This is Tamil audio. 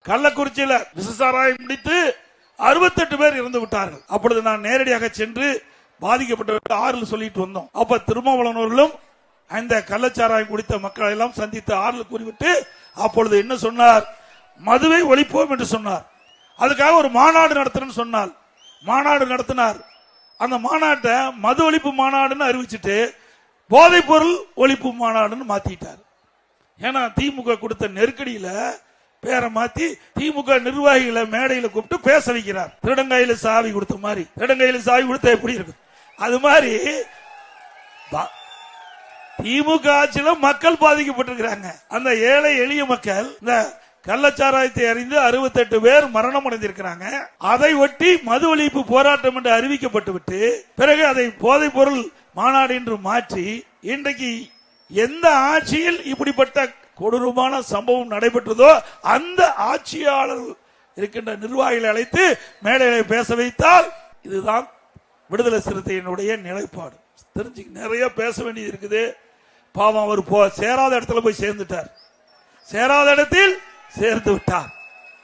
கள்ளக்குறிச்சியில விசசாராயம் முடித்து 68 பேர் இறந்து விட்டார்கள். அப்பொழுது நான் நேரடியாக சென்று பாதிக்கப்பட்ட ஆறுதல் சொல்லிட்டு வந்தோம். அப்ப திருமாவளவன் அவர்களும் அந்த கள்ளச்சாராயம் குடித்த மக்களை எல்லாம் சந்தித்து ஆறுதல் கூறிவிட்டு அப்பொழுது என்ன சொன்னார், மதுவை ஒழிப்போம் என்று சொன்னார். அதுக்காக ஒரு மாநாடு நடத்துறேன்னு சொன்னார். மாநாடு நடத்தினார். அந்த மாநாட்டை மது ஒழிப்பு மாநாடுன்னு அறிவிச்சுட்டு போதைப் பொருள் ஒழிப்பு மாநாடுன்னு மாத்திட்டார். ஏன்னா திமுக கொடுத்த நெருக்கடியில பேரை மாத்தி திமுக நிர்வாகிகளை மேடையில கூப்பிட்டு பேச வைக்கிறார். திருடங்காயில சாவி கொடுத்த மாதிரி. திருடங்காயில சாவி கொடுத்த எப்படி இருக்கு அது மாதிரி திமுக ஆட்சியில மக்கள் பாதிக்கப்பட்டிருக்கிறாங்க. அந்த ஏழை எளிய மக்கள் இந்த கள்ளச்சாராயத்தை அறிந்து 68 பேர் மரணம் அடைந்திருக்கிறாங்க. அதை ஒட்டி மது ஒழிப்பு போராட்டம் என்று அறிவிக்கப்பட்டு விட்டு பிறகு அதை போதைப் பொருள் மாநாடு என்று மாற்றி இன்றைக்கு எந்த ஆட்சியில் இப்படிப்பட்ட கொடூரமான சம்பவம் நடைபெற்றதோ அந்த ஆட்சியாளர் இருக்கின்ற நிர்வாகிகளை அழைத்து மேடையில பேச வைத்தால் இதுதான் விடுதலை சிறுத்தையினுடைய நிலைப்பாடு. தெரிஞ்சு நிறைய பேச வேண்டியது இருக்குது. பாவம் அவர் சேராத இடத்துல போய் சேர்ந்துட்டார். சேராத இடத்தில் சேர்ந்து விட்டார்.